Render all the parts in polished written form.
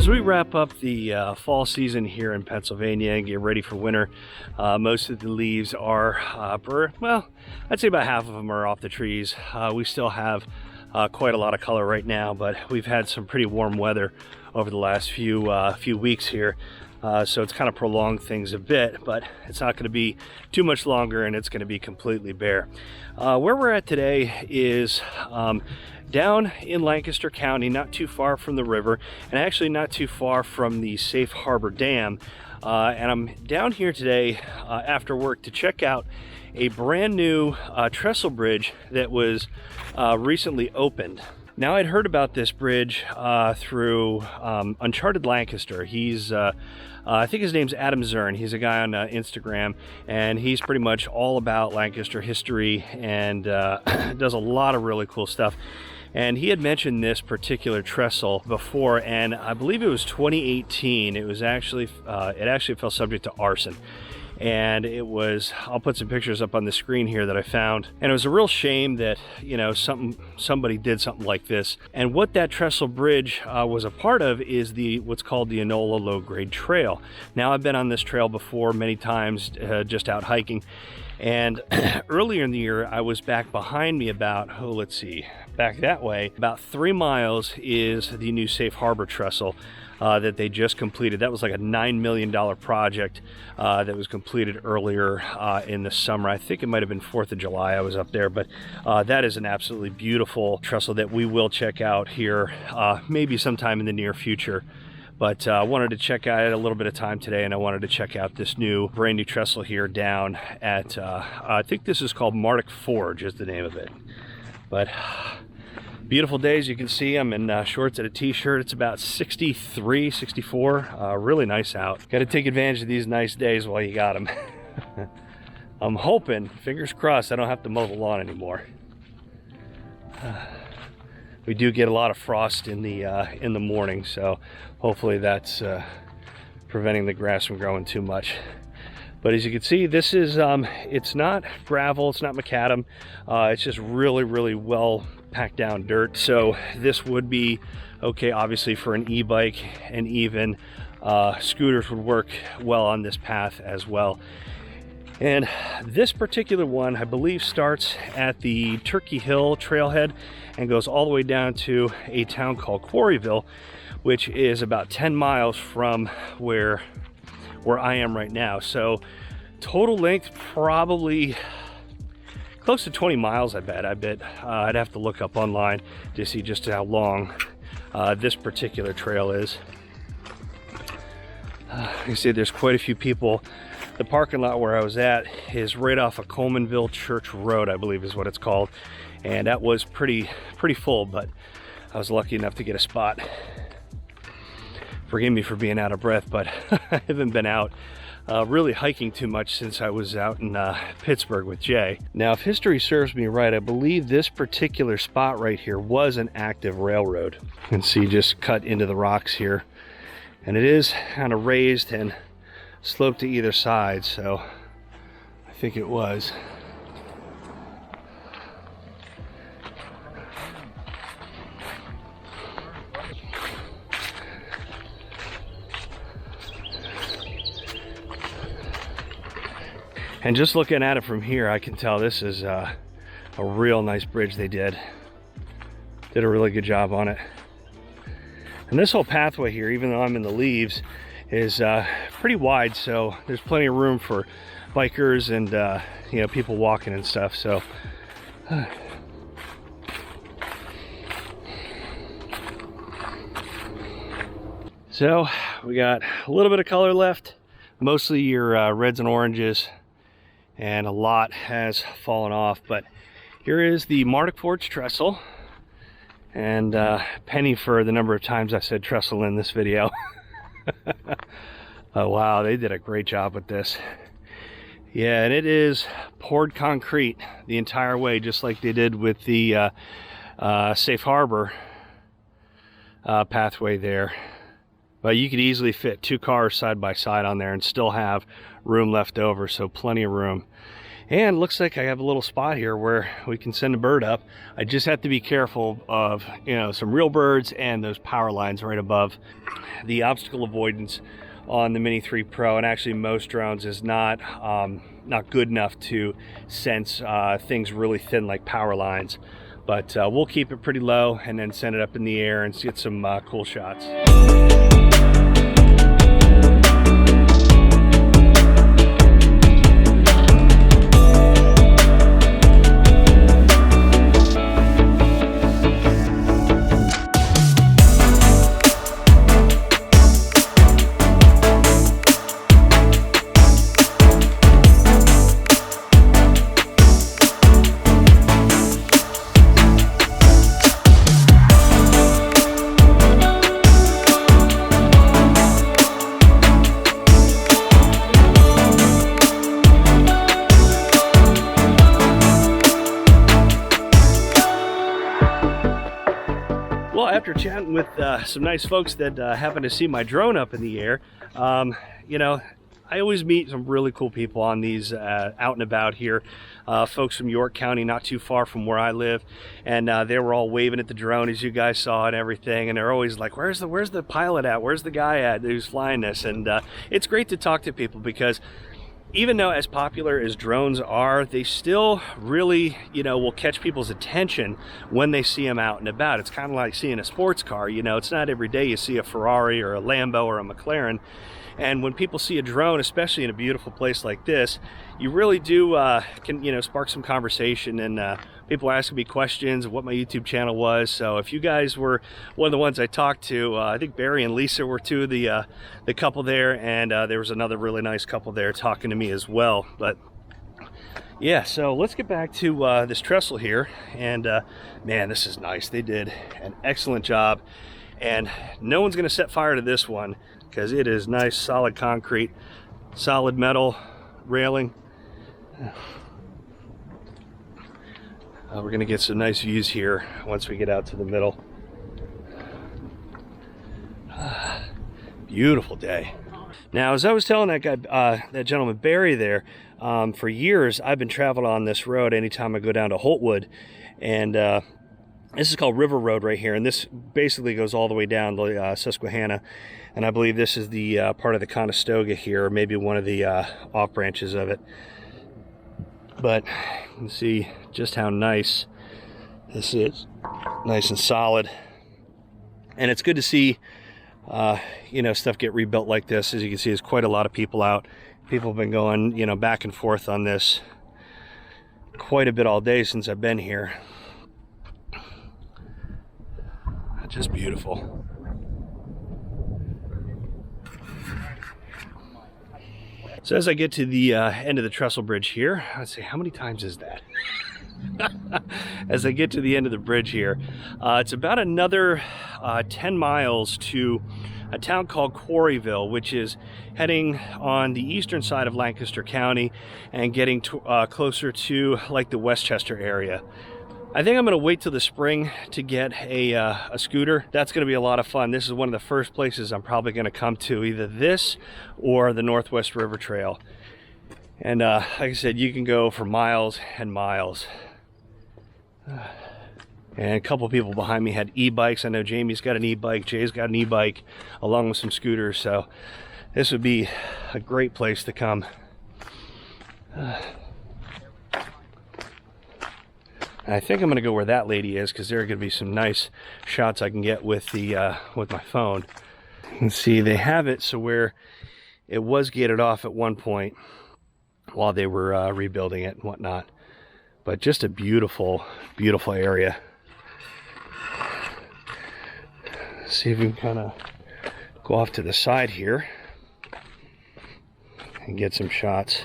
Well, as we wrap up the fall season here in Pennsylvania and get ready for winter, most of the leaves are, well, I'd say about half of them are off the trees. We still have quite a lot of color right now, but we've had some pretty warm weather over the last few weeks here. So it's kind of prolonged things a bit, but it's not going to be too much longer and it's going to be completely bare. Where we're at today is down in Lancaster County, not too far from the river, and actually not too far from the Safe Harbor Dam. And I'm down here today after work to check out a brand new trestle bridge that was recently opened. Now, I'd heard about this bridge through Uncharted Lancaster. He's I think his name's Adam Zern. He's a guy on Instagram, and he's pretty much all about Lancaster history and does a lot of really cool stuff. And he had mentioned this particular trestle before, and I believe it was 2018. It was actually it actually fell subject to arson. And it was, I'll put some pictures up on the screen here that I found, and it was a real shame that, you know, somebody did something like this. And what that trestle bridge was a part of is what's called the Enola low grade trail. Now, I've been on this trail before many times, just out hiking, and earlier in the year I was back behind me about, let's see, back that way about 3 miles is the new Safe Harbor trestle that they just completed. That was like a $9 million project that was completed earlier in the summer. I think it might have been 4th of July I was up there, but that is an absolutely beautiful trestle that we will check out here maybe sometime in the near future. But I wanted to check out a little bit of time today, and I wanted to check out this brand new trestle here down at, I think this is called Martic Forge is the name of it. But beautiful days. You can see I'm in shorts and a t-shirt. It's about 63, 64. Really nice out. Got to take advantage of these nice days while you got them. I'm hoping, fingers crossed, I don't have to mow the lawn anymore. We do get a lot of frost in the morning, so hopefully that's preventing the grass from growing too much. But as you can see, this is it's not gravel, it's not macadam, it's just really well packed down dirt. So this would be okay, obviously, for an e-bike, and even scooters would work well on this path as well. And this particular one, I believe, starts at the Turkey Hill trailhead and goes all the way down to a town called Quarryville, which is about 10 miles from where I am right now. So total length probably close to 20 miles, I bet. I'd have to look up online to see just how long this particular trail is. You see there's quite a few people. The parking lot where I was at is right off of Colemanville Church Road, I believe is what it's called. And that was pretty full, but I was lucky enough to get a spot. Forgive me for being out of breath, but I haven't been out really hiking too much since I was out in Pittsburgh with Jay. Now, if history serves me right, I believe this particular spot right here was an active railroad. You can see just cut into the rocks here. And it is kind of raised and sloped to either side, so I think it was. And just looking at it from here, I can tell this is a real nice bridge they did. Did a really good job on it. And this whole pathway here, even though I'm in the leaves, is pretty wide, so there's plenty of room for bikers and you know, people walking and stuff. So so we got a little bit of color left, mostly your reds and oranges, and a lot has fallen off. But here is the Martic Forge trestle, and penny for the number of times I said trestle in this video. Oh wow, they did a great job with this. Yeah, and it is poured concrete the entire way, just like they did with the Safe Harbor pathway there. But you could easily fit 2 cars side by side on there and still have room left over, so plenty of room. And looks like I have a little spot here where we can send a bird up. I just have to be careful of, you know, some real birds and those power lines right above. The obstacle avoidance on the Mini 3 Pro, and actually most drones, is not good enough to sense things really thin like power lines. But we'll keep it pretty low and then send it up in the air and get some cool shots. Well, after chatting with some nice folks that happen to see my drone up in the air, you know, I always meet some really cool people on these out and about here. Folks from York County, not too far from where I live, and they were all waving at the drone as you guys saw and everything, and they're always like, where's the pilot at? Where's the guy at who's flying this? And it's great to talk to people, because even though as popular as drones are, they still really, you know, will catch people's attention when they see them out and about. It's kind of like seeing a sports car. You know, it's not every day you see a Ferrari or a Lambo or a McLaren. And when people see a drone, especially in a beautiful place like this, you really do can, you know, spark some conversation, and people are asking me questions of what my YouTube channel was. So if you guys were one of the ones I talked to, I think Barry and Lisa were two of the couple there, and there was another really nice couple there talking to me as well. But yeah, so let's get back to this trestle here, and man, this is nice. They did an excellent job, and no one's gonna set fire to this one, because it is nice, solid concrete, solid metal railing. We're gonna get some nice views here once we get out to the middle. Beautiful day. Now, as I was telling that guy, that gentleman Barry there, for years I've been traveling on this road anytime I go down to Holtwood, and this is called River Road right here, and this basically goes all the way down the Susquehanna, and I believe this is the part of the Conestoga here, or maybe one of the off branches of it. But you can see just how nice this is, nice and solid, and it's good to see you know, stuff get rebuilt like this. As you can see, there's quite a lot of people out. People have been going, you know, back and forth on this quite a bit all day since I've been here. Just beautiful. So as I get to the end of the trestle bridge here, let's see, how many times is that? As I get to the end of the bridge here, it's about another 10 miles to a town called Quarryville, which is heading on the eastern side of Lancaster County and getting to, closer to like the Westchester area. I think I'm going to wait till the spring to get a scooter. That's going to be a lot of fun. This is one of the first places I'm probably going to come to, either this or the Northwest River Trail. And like I said, you can go for miles and miles. And a couple people behind me had e-bikes. I know Jamie's got an e-bike, Jay's got an e-bike, along with some scooters. So this would be a great place to come. I think I'm going to go where that lady is, because there are going to be some nice shots I can get with the with my phone. You can see they have it so where it was gated off at one point while they were rebuilding it and whatnot. But just a beautiful, beautiful area. See if we can kind of go off to the side here and get some shots.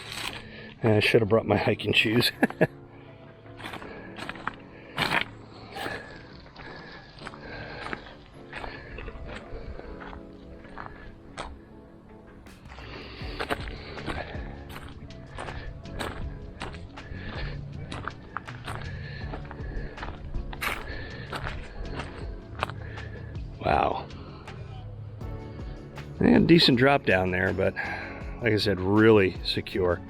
And I should have brought my hiking shoes. Wow. And decent drop down there, but like I said, really secure.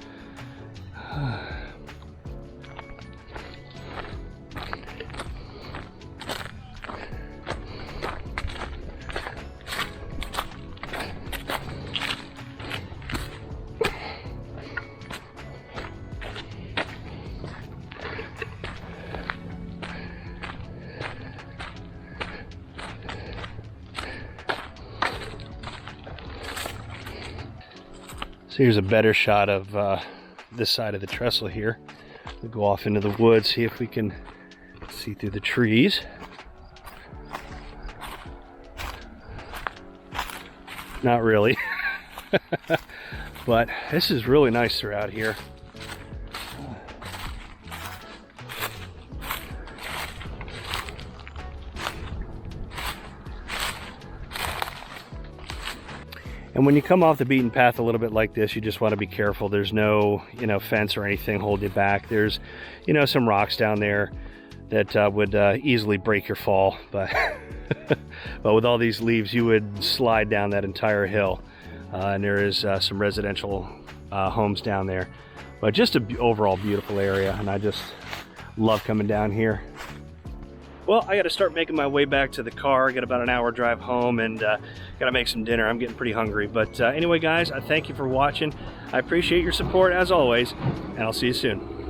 So here's a better shot of this side of the trestle here. We'll go off into the woods, see if we can see through the trees. Not really. But this is really nice throughout here. And when you come off the beaten path a little bit like this, you just want to be careful. There's no, fence or anything holding you back. There's, some rocks down there that would easily break your fall. But, but with all these leaves, you would slide down that entire hill. And there is some residential homes down there. But just an overall beautiful area, and I just love coming down here. Well, I got to start making my way back to the car. I got about an hour drive home, and got to make some dinner. I'm getting pretty hungry. But anyway, guys, I thank you for watching. I appreciate your support as always, and I'll see you soon.